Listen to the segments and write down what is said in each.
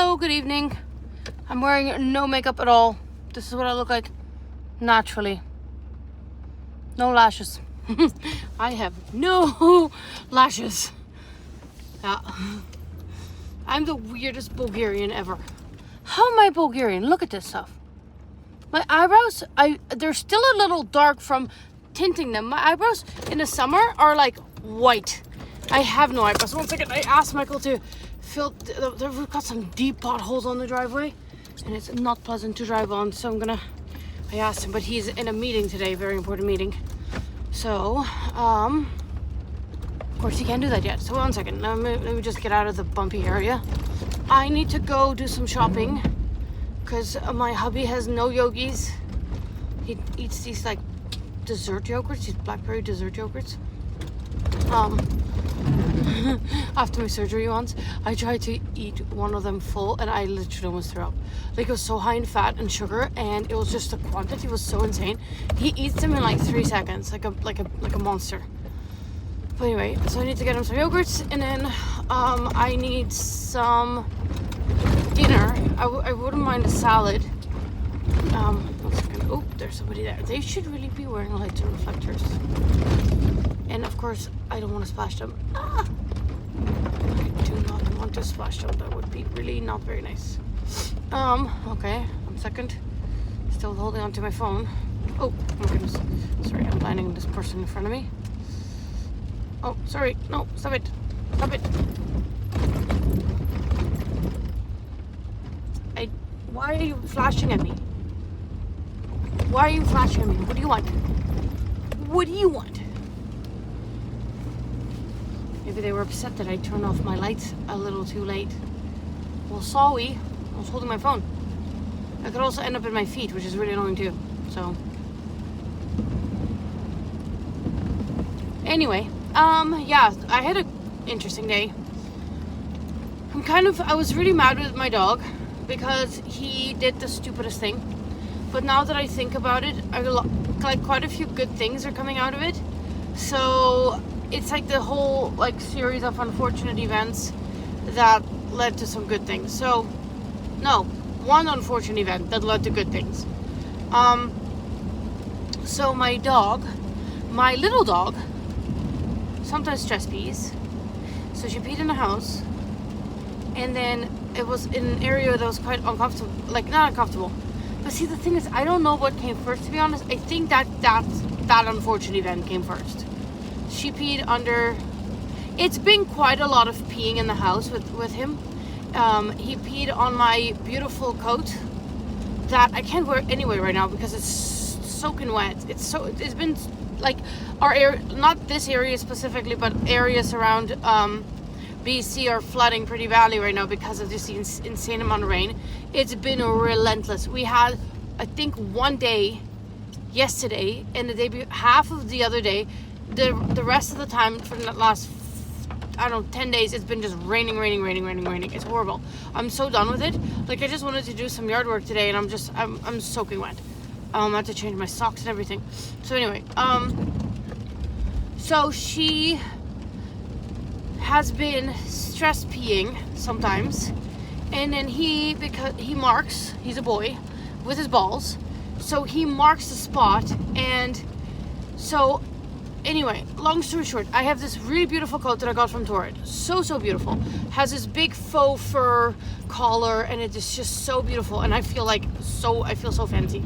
Hello, good evening. I'm wearing no makeup at all. This is what I look like naturally. No lashes. I have no lashes. Yeah. I'm the weirdest Bulgarian ever. How am I Bulgarian? Look at this stuff. My eyebrows, they're still a little dark from tinting them. My eyebrows in the summer are like white. I have no eyebrows. One second, I asked Michael to fill, they've got some deep potholes on the driveway and it's not pleasant to drive on, so I asked him, but he's in a meeting today, very important meeting. So, of course he can't do that yet. So one second, let me just get out of the bumpy area. I need to go do some shopping because my hubby has no yogis. He eats these like dessert yogurts, these blackberry dessert yogurts. After my surgery once, I tried to eat one of them full and I literally almost threw up. Like, it was so high in fat and sugar, and it was just, the quantity was so insane. He eats them in like 3 seconds, like a monster. But anyway, so I need to get him some yogurts, and then I need some dinner. I wouldn't mind a salad. One second. Oh, there's somebody there. They should really be wearing lights and reflectors. And of course, I don't want to splash them. I do not want to splash them. That would be really not very nice. Okay, 1 second. Still holding on to my phone. Oh my goodness. Sorry, I'm blinding this person in front of me. Oh, sorry. No, stop it. Stop it. Why are you flashing at me? Why are you flashing at me? What do you want? What do you want? Maybe they were upset that I turned off my lights a little too late. Well, sorry. I was holding my phone. I could also end up in my feet, which is really annoying too. So, anyway, yeah, I had an interesting day. I was really mad with my dog because he did the stupidest thing. But now that I think about it, like quite a few good things are coming out of it. So it's like the whole like series of unfortunate events that led to some good things. So, no, one unfortunate event that led to good things. So my little dog, sometimes stress pees. So she peed in the house, and then it was in an area that was quite uncomfortable, like not uncomfortable. But see, the thing is, I don't know what came first, to be honest. I think that unfortunate event came first. She peed under. It's been quite a lot of peeing in the house with him. He peed on my beautiful coat that I can't wear anyway right now because it's soaking wet. It's been like our area, not this area specifically, but areas around BC are flooding pretty badly right now because of this insane amount of rain. It's been relentless. We had, I think, one day yesterday and the day half of the other day. The rest of the time for the last, I don't know, 10 days, it's been just raining. It's horrible. I'm so done with it. Like, I just wanted to do some yard work today and I'm soaking wet. I had to change my socks and everything. So anyway, so she has been stress peeing sometimes, and then because he marks, he's a boy with his balls, so he marks the spot. And so anyway, long story short, I have this really beautiful coat that I got from Torrid. So beautiful. Has this big faux fur collar, and it is just so beautiful, and I feel so fancy.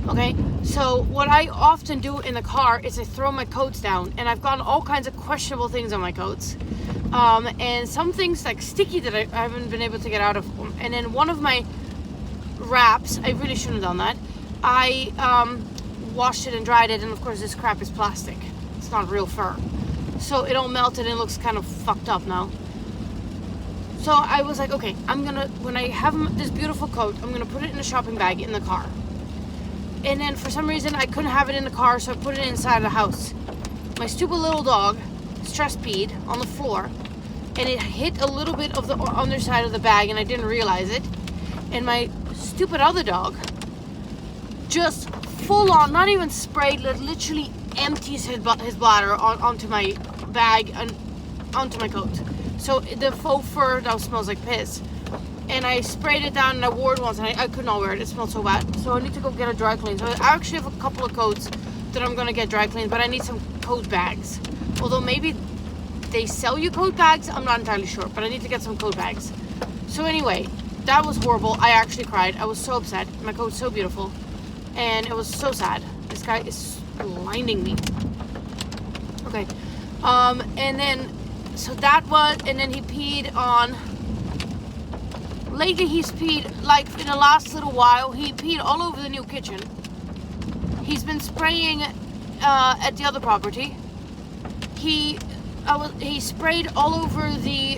Okay, so what I often do in the car is I throw my coats down, and I've gotten all kinds of questionable things on my coats. And some things like sticky that I haven't been able to get out of. And then one of my wraps, I really shouldn't have done that. I washed it and dried it, and of course this crap is plastic. It's not real fur. So it all melted and looks kind of fucked up now. So I was like, okay, when I have this beautiful coat, I'm gonna put it in a shopping bag in the car. And then for some reason I couldn't have it in the car, so I put it inside the house. My stupid little dog stress peed on the floor, and it hit a little bit of the underside of the bag, and I didn't realize it. And my stupid other dog just full on, not even sprayed, literally empties his bladder onto my bag and onto my coat. So the faux fur now smells like piss. and I sprayed it down and I wore it once and I could not wear it. It smelled so bad. So I need to go get a dry clean. So I actually have a couple of coats that I'm going to get dry cleaned, but I need some coat bags. Although maybe they sell you coat bags, I'm not entirely sure, but I need to get some coat bags. So anyway, that was horrible. I actually cried. I was so upset. My coat's so beautiful. And it was so sad. This guy is blinding me. Okay. And then, so that was, and then he peed on, lately he's peed, like in the last little while, he peed all over the new kitchen. He's been spraying at the other property. He sprayed all over the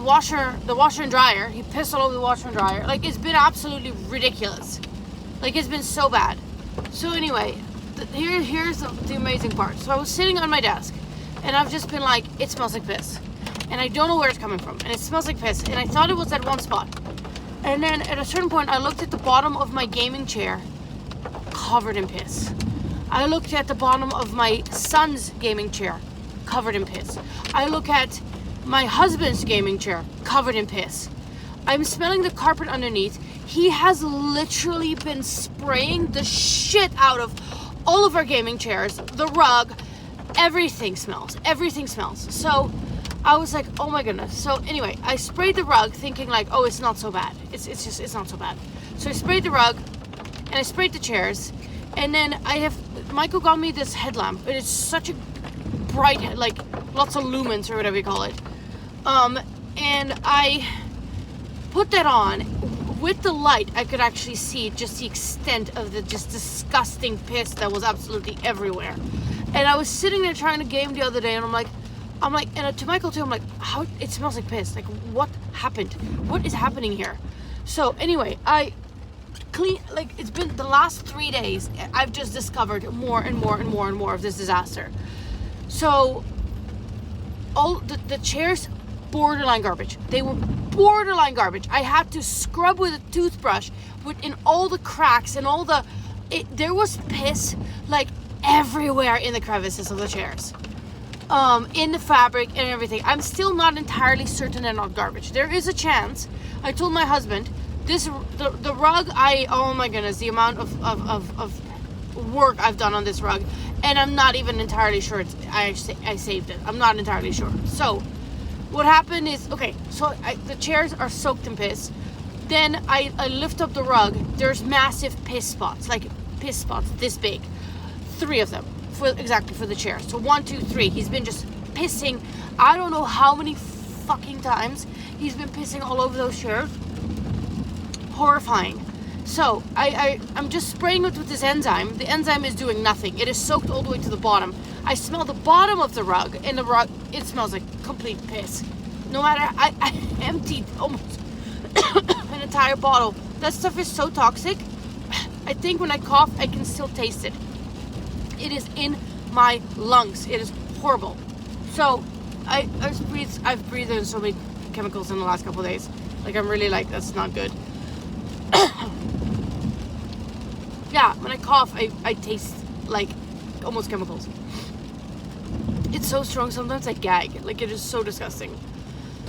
washer and dryer. He pissed all over the washer and dryer. Like, it's been absolutely ridiculous. Like, it's been so bad. So anyway, here's the amazing part. So I was sitting on my desk, and I've just been like, it smells like piss. And I don't know where it's coming from. And it smells like piss. And I thought it was at one spot. And then at a certain point, I looked at the bottom of my gaming chair, covered in piss. I looked at the bottom of my son's gaming chair, covered in piss. I look at my husband's gaming chair, covered in piss. I'm smelling the carpet underneath. He has literally been spraying the shit out of all of our gaming chairs, the rug, everything smells. Everything smells. So I was like, oh my goodness. So anyway, I sprayed the rug thinking like, oh, it's not so bad. It's not so bad. So I sprayed the rug and I sprayed the chairs. And then Michael got me this headlamp. And it's such a bright, like lots of lumens or whatever you call it. And I put that on. With the light, I could actually see just the extent of the just disgusting piss that was absolutely everywhere. And I was sitting there trying to game the other day, and I'm like, and to Michael too, I'm like, how it smells like piss. Like, what happened? What is happening here? So anyway, I clean, like, it's been the last 3 days, I've just discovered more and more and more and more of this disaster. So all the chairs, borderline garbage. They were borderline garbage. I had to scrub with a toothbrush in all the cracks and all there was piss like everywhere in the crevices of the chairs, in the fabric and everything. I'm still not entirely certain they're not garbage. There is a chance. I told my husband the rug, oh my goodness, the amount of work I've done on this rug, and I'm not even entirely sure I saved it. I'm not entirely sure. So what happened is, okay, so the chairs are soaked in piss. Then I lift up the rug. There's massive piss spots, like piss spots this big. 3 of them, exactly for the chairs. So 1, 2, 3. He's been just pissing. I don't know how many fucking times he's been pissing all over those chairs. Horrifying. So I'm just spraying it with this enzyme. The enzyme is doing nothing. It is soaked all the way to the bottom. I smell the bottom of the rug, and the rug, it smells like complete piss. No matter, I emptied almost an entire bottle. That stuff is so toxic. I think when I cough, I can still taste it. It is in my lungs. It is horrible. So I've breathed in so many chemicals in the last couple of days. Like, I'm really like, that's not good. Yeah, when I cough, I taste like almost chemicals. It's so strong, sometimes I gag. Like, it is so disgusting.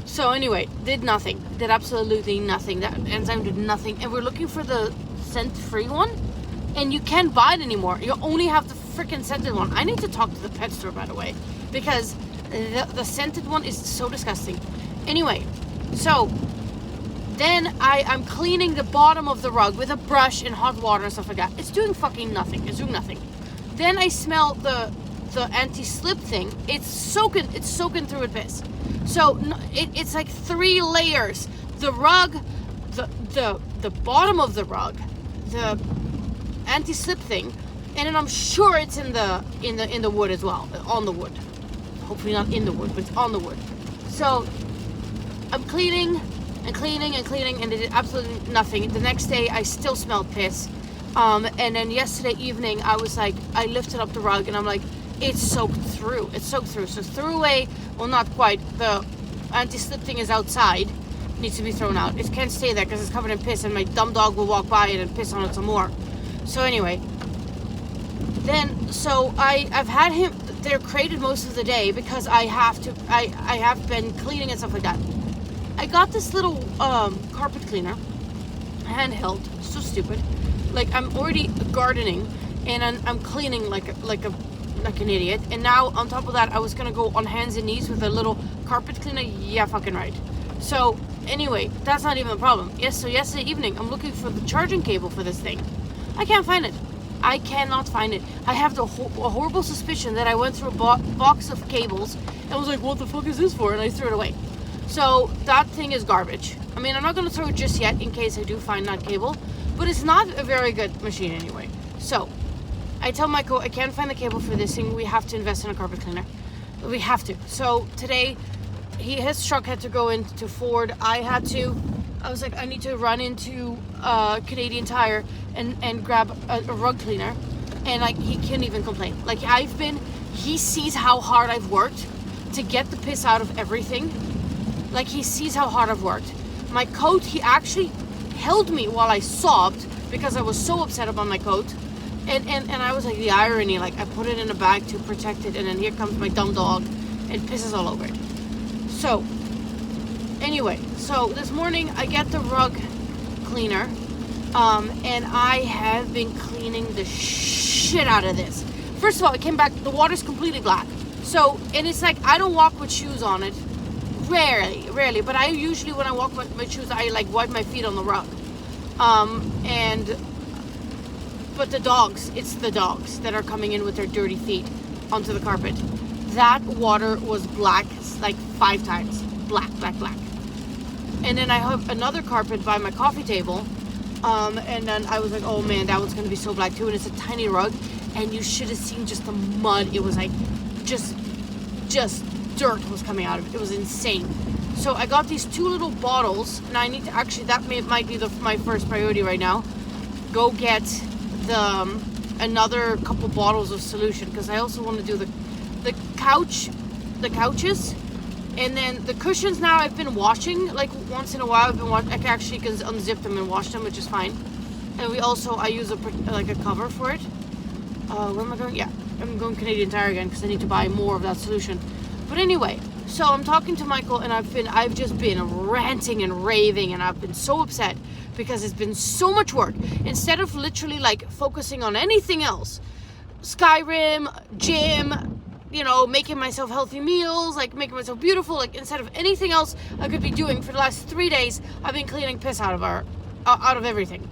So anyway, did nothing. Did absolutely nothing. That enzyme did nothing. And we're looking for the scent-free one. And you can't buy it anymore. You only have the freaking scented one. I need to talk to the pet store, by the way. Because the scented one is so disgusting. Anyway, so then I'm cleaning the bottom of the rug with a brush in hot water and stuff like that. It's doing fucking nothing. It's doing nothing. Then I smell the anti-slip thing. It's soaking through with piss. So it's like 3 layers. The rug, the bottom of the rug, the anti-slip thing, and then I'm sure it's in the wood as well, on the wood. Hopefully not in the wood, but it's on the wood. So I'm cleaning and cleaning and cleaning, and it did absolutely nothing. The next day I still smelled piss. And then yesterday evening I was like, I lifted up the rug and I'm like, it's soaked through. So threw away, well, not quite. The anti-slip thing is outside, needs to be thrown out. It can't stay there because it's covered in piss, and my dumb dog will walk by it and piss on it some more. So anyway, then so I've had him there crated most of the day because I have been cleaning and stuff like that. I got this little carpet cleaner, handheld. So stupid. Like, I'm already gardening and I'm cleaning like an idiot. And now on top of that, I was gonna go on hands and knees with a little carpet cleaner. Yeah, fucking right. So anyway, that's not even the problem. So yesterday evening, I'm looking for the charging cable for this thing. I can't find it. I cannot find it. I have a horrible suspicion that I went through a box of cables and was like, what the fuck is this for? And I threw it away. So that thing is garbage. I mean, I'm not going to throw it just yet in case I do find that cable, but it's not a very good machine anyway. So I tell Michael, I can't find the cable for this thing. We have to invest in a carpet cleaner. We have to. So today, his truck had to go into Ford. I was like, I need to run into Canadian Tire and grab a rug cleaner. And like, he can't even complain. Like, he sees how hard I've worked to get the piss out of everything. Like, he sees how hard I've worked. My coat, he actually held me while I sobbed because I was so upset about my coat. And I was like, the irony, like, I put it in a bag to protect it, and then here comes my dumb dog and pisses all over it. So, anyway, so this morning I get the rug cleaner, and I have been cleaning the shit out of this. First of all, it came back, the water's completely black. So, and it's like, I don't walk with shoes on it. Rarely, but I usually, when I walk with my shoes, I like wipe my feet on the rug. But it's the dogs that are coming in with their dirty feet onto the carpet. That water was black, like 5 times. Black. And then I have another carpet by my coffee table. And then I was like, oh man, that one's gonna be so black too. And it's a tiny rug. And you should have seen just the mud. It was like, just dirt was coming out of it. It was insane. So I got these 2 little bottles, and I need to actually, might be my first priority right now. Go get another couple bottles of solution, because I also want to do the couches, and then the cushions. Now I've been washing, like once in a while. I can actually unzip them and wash them, which is fine. And I use a cover for it. Where am I going? Yeah, I'm going Canadian Tire again because I need to buy more of that solution. But anyway, so I'm talking to Michael, and I've just been ranting and raving, and I've been so upset because it's been so much work. Instead of literally like focusing on anything else, Skyrim, gym, making myself healthy meals, like making myself beautiful, like instead of anything else I could be doing for the last 3 days, I've been cleaning piss out of everything.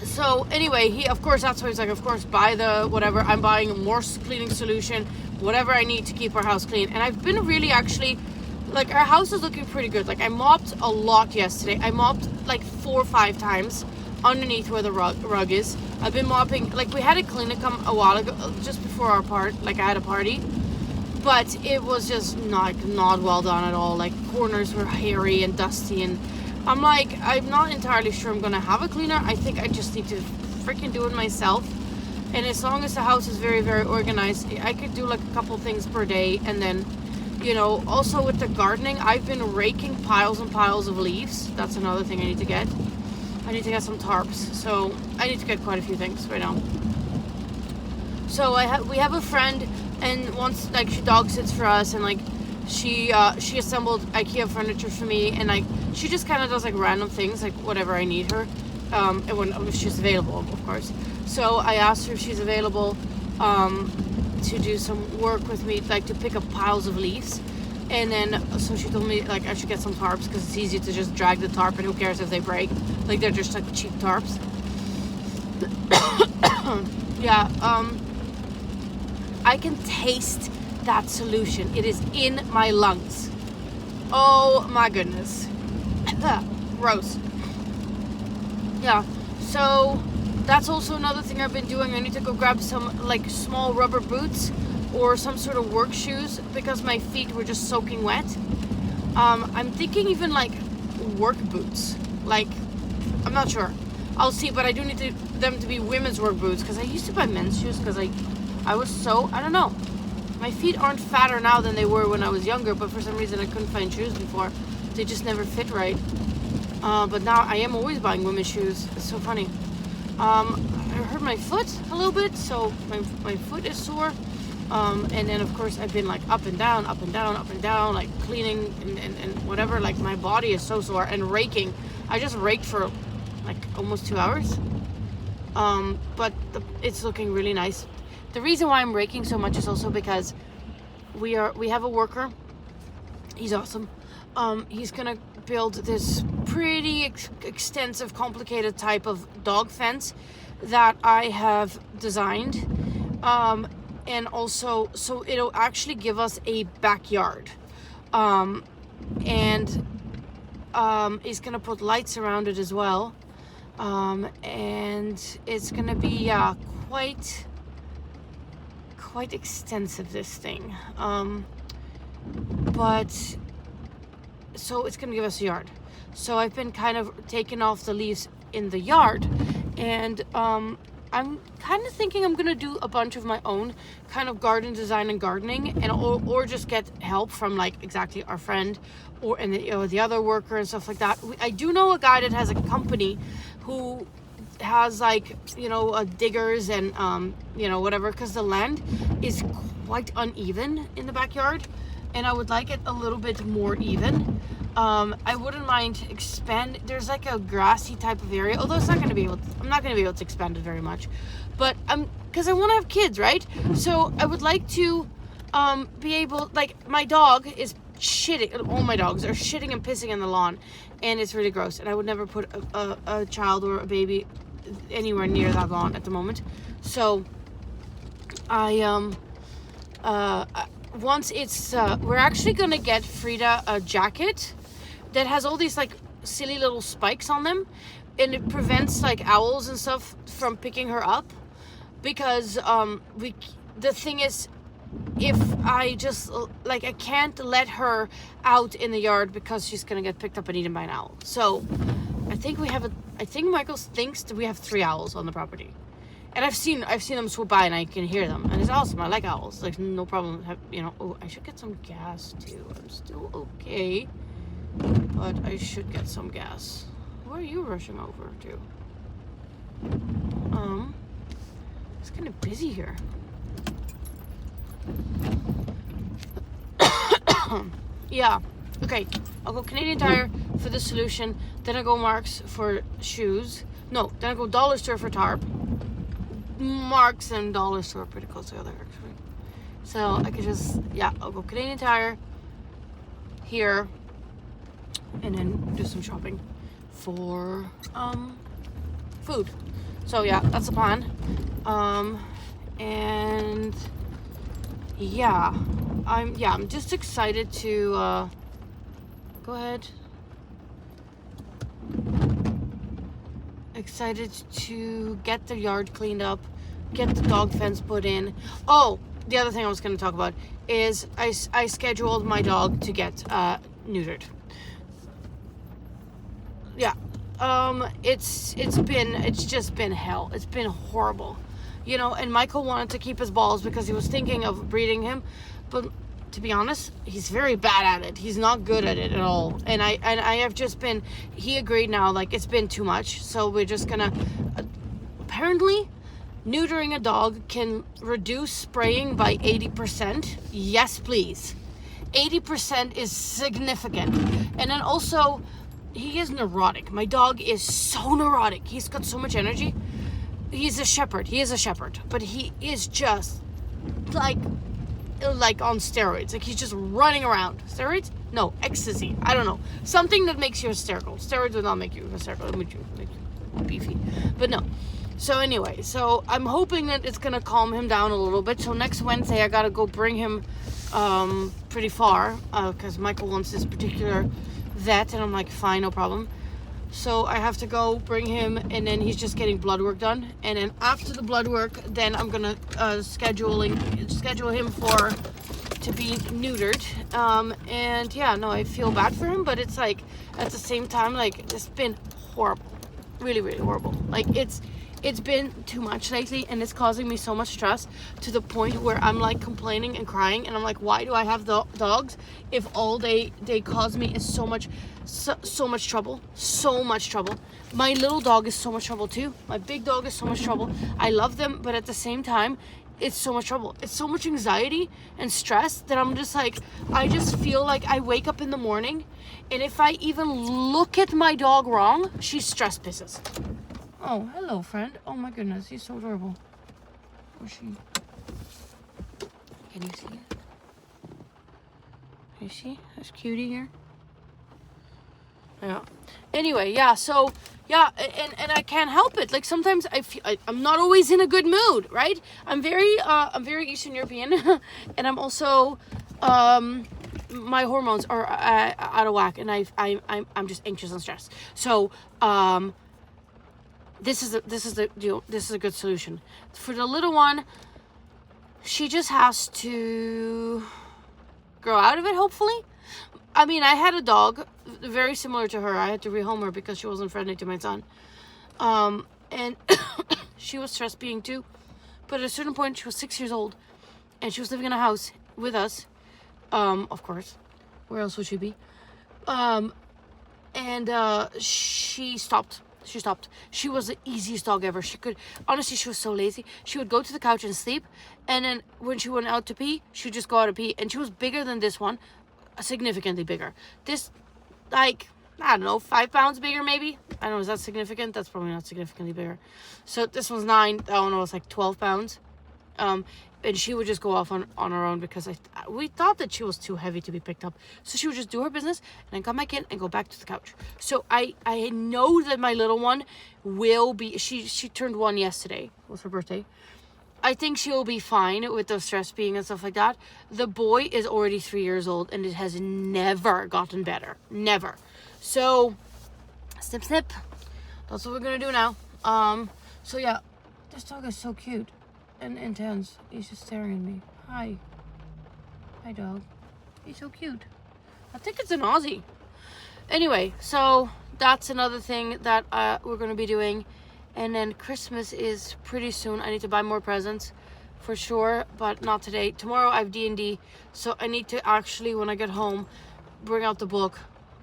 So anyway, that's why he's like, of course, buy the whatever. I'm buying more cleaning solution, whatever I need to keep our house clean. And I've been really actually, like, our house is looking pretty good. Like, I mopped a lot yesterday. I mopped like 4 or 5 times underneath where the rug is. I've been mopping, like, we had a cleaner come a while ago, just before I had a party. But it was just not well done at all. Like, corners were hairy and dusty, and I'm like, I'm not entirely sure I'm gonna have a cleaner. I think I just need to freaking do it myself. And as long as the house is very, very organized, I could do like a couple things per day. And then, also with the gardening, I've been raking piles and piles of leaves. That's another thing I need to get. I need to get some tarps. So I need to get quite a few things right now. So we have a friend, and once, like, she dog sits for us, and like she assembled IKEA furniture for me, and like she just kind of does like random things, like whatever I need her, and if she's available, of course. So I asked her if she's available to do some work with me, like to pick up piles of leaves. And then so she told me like I should get some tarps, because it's easy to just drag the tarp and who cares if they break, like they're just like cheap tarps. Yeah, I can taste that solution. It is in my lungs. Oh my goodness. Gross. Yeah, so that's also another thing I've been doing. I need to go grab some like small rubber boots or some sort of work shoes, because my feet were just soaking wet. I'm thinking even like work boots. Like, I'm not sure. I'll see, but I do need them to be women's work boots, because I used to buy men's shoes because I was so, I don't know. My feet aren't fatter now than they were when I was younger, but for some reason I couldn't find shoes before. They just never fit right. But now I am always buying women's shoes. It's so funny. I hurt my foot a little bit, so my foot is sore. And then of course I've been like up and down, up and down, up and down, like cleaning and whatever. Like my body is so sore, and raking. I just raked for like almost 2 hours. But it's looking really nice. The reason why I'm raking so much is also because we have a worker. He's awesome. He's gonna build this pretty extensive, complicated type of dog fence that I have designed. And also, so it'll actually give us a backyard. And he's gonna put lights around it as well. And it's gonna be quite extensive, this thing. But so it's gonna give us a yard. So I've been kind of taking off the leaves in the yard, and I'm kind of thinking I'm gonna do a bunch of my own kind of garden design and gardening, and or just get help from like exactly our friend or the other worker and stuff like that. I do know a guy that has a company who has like diggers and whatever, because the land is quite uneven in the backyard, and I would like it a little bit more even. I wouldn't mind expand. There's like a grassy type of area, although I'm not going to be able to expand it very much, but because I want to have kids, right? So I would like to be able, like, my dog is shitting. All my dogs are shitting and pissing in the lawn, and it's really gross, and I would never put a child or a baby anywhere near that lawn at the moment. So once it's we're actually gonna get Frida a jacket that has all these like silly little spikes on them, and it prevents like owls and stuff from picking her up, because the thing is, if I just like, I can't let her out in the yard because she's gonna get picked up and eaten by an owl. So I think Michael thinks that we have 3 owls on the property. And I've seen them swoop by, and I can hear them, and it's awesome. I like owls, like no problem. Oh, I should get some gas too. I'm still okay, but I should get some gas. Where are you rushing over to? It's kind of busy here. Yeah. Okay. I'll go Canadian Tire for the solution. Then I go Marks for shoes. No. Then I go Dollar Store for tarp. Marks and Dollar Store are pretty close together, actually. So I could just, I'll go Canadian Tire here, and then do some shopping for food. So yeah, that's the plan. And I'm just excited to go ahead. Excited to get the yard cleaned up, get the dog fence put in. Oh, the other thing I was going to talk about is I scheduled my dog to get neutered. Yeah, it's just been hell. It's been horrible, And Michael wanted to keep his balls because he was thinking of breeding him, but to be honest, he's very bad at it. He's not good at it at all. And I have just been, he agreed now, like, it's been too much. So we're just gonna, apparently, neutering a dog can reduce spraying by 80%. Yes, please. 80% is significant. And then also, he is neurotic. My dog is so neurotic. He's got so much energy. He's a shepherd. He is a shepherd. But he is just, like on steroids. Like, he's just running around. Steroids? No, ecstasy. I don't know. Something that makes you hysterical. Steroids will not make you hysterical. It'll make you beefy. But no. So anyway, so I'm hoping that it's gonna calm him down a little bit. So next Wednesday I gotta go bring him pretty far, because Michael wants this particular vet, and I'm like, fine, no problem. So I have to go bring him, and then he's just getting blood work done. And then after the blood work, then I'm gonna schedule him to be neutered. And yeah, no, I feel bad for him, but it's like, at the same time, like, it's been horrible, really, really horrible. Like, it's been too much lately, and it's causing me so much stress, to the point where I'm like complaining and crying, and I'm like, why do I have dogs if all they cause me is so much trouble. My little dog is so much trouble too. My big dog is so much trouble. I love them, but at the same time, it's so much trouble. It's so much anxiety and stress that I'm just like, I just feel like I wake up in the morning, and if I even look at my dog wrong, she stress pisses. Oh, hello, friend. Oh my goodness, he's so adorable. Where's she? Can you see it? Can you see? There's cutie here. Yeah. Anyway, yeah, so, yeah, and I can't help it. Like, sometimes I'm not always in a good mood, right? I'm very Eastern European, and I'm also, my hormones are out of whack, and I'm just anxious and stressed. So, this is the deal. This is a good solution. For the little one, she just has to grow out of it, hopefully. I mean, I had a dog very similar to her. I had to rehome her because she wasn't friendly to my son. And she was stressed being too. But at a certain point, she was 6 years old. And she was living in a house with us. Of course. Where else would she be? She stopped. She was the easiest dog ever. Honestly, she was so lazy. She would go to the couch and sleep. And then when she went out to pee, she would just go out to pee. And she was bigger than this one. Significantly bigger. This, like, I don't know, 5 pounds bigger maybe. I don't know, is that significant? That's probably not significantly bigger. So this one's 9. I don't know, it's like 12 pounds. And she would just go off on her own because we thought that she was too heavy to be picked up. So she would just do her business and then come back in and go back to the couch. So I know that my little one will be, she turned 1 yesterday. It was her birthday. I think she will be fine with the stress being and stuff like that. The boy is already 3 years old and it has never gotten better. Never. So, snip, snip. That's what we're going to do now. So yeah, this dog is so cute and intense. He's just staring at me. Hi. Hi, dog. He's so cute. I think it's an Aussie. Anyway, so that's another thing that we're going to be doing. And then Christmas is pretty soon. I need to buy more presents for sure, but not today. Tomorrow I have D&D, so I need to actually, when I get home, bring out the book.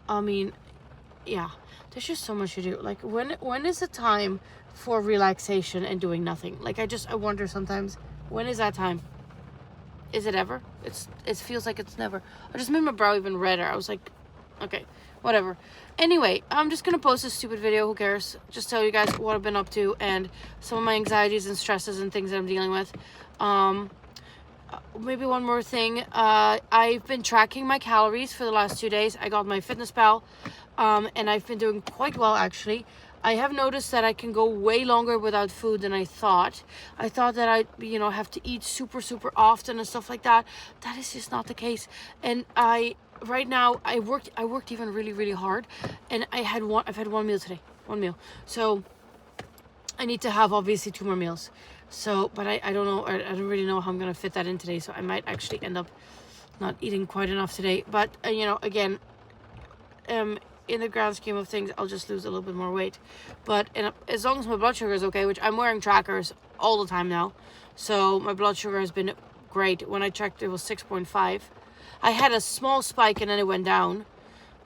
I mean, yeah, there's just so much to do. Like, when is the time for relaxation and doing nothing? Like, I wonder sometimes, when is that time? Is it ever? It feels like it's never. I just made my brow even redder. I was like, okay, whatever. Anyway, I'm just gonna post this stupid video. Who cares? Just tell you guys what I've been up to and some of my anxieties and stresses and things that I'm dealing with. Maybe one more thing. I've been tracking my calories for the last 2 days. I got my FitnessPal, and I've been doing quite well actually. I have noticed that I can go way longer without food than I thought. I thought that I'd, have to eat super, super often and stuff like that. That is just not the case. And right now, I worked even really, really hard, and I've had one meal today, 1 meal. So I need to have obviously 2 more meals. So, but I don't know, I don't really know how I'm gonna fit that in today. So I might actually end up not eating quite enough today. But again, in the grand scheme of things, I'll just lose a little bit more weight. But as long as my blood sugar is okay, which I'm wearing trackers all the time now, so my blood sugar has been great. When I checked, it was 6.5. I had a small spike and then it went down.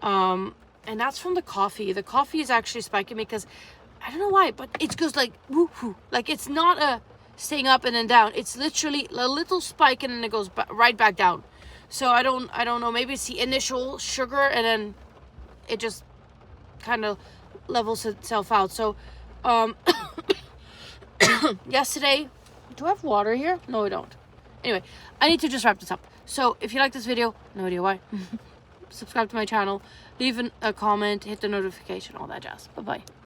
And that's from the coffee. The coffee is actually spiking me because I don't know why, but it goes like woo-hoo. Like, it's not a staying up and then down. It's literally a little spike and then it goes right back down. So I don't know. Maybe it's the initial sugar and then it just kind of levels itself out. So yesterday, do I have water here? No, I don't. Anyway, I need to just wrap this up. So if you like this video, no idea why, subscribe to my channel, leave a comment, hit the notification, all that jazz. Bye bye.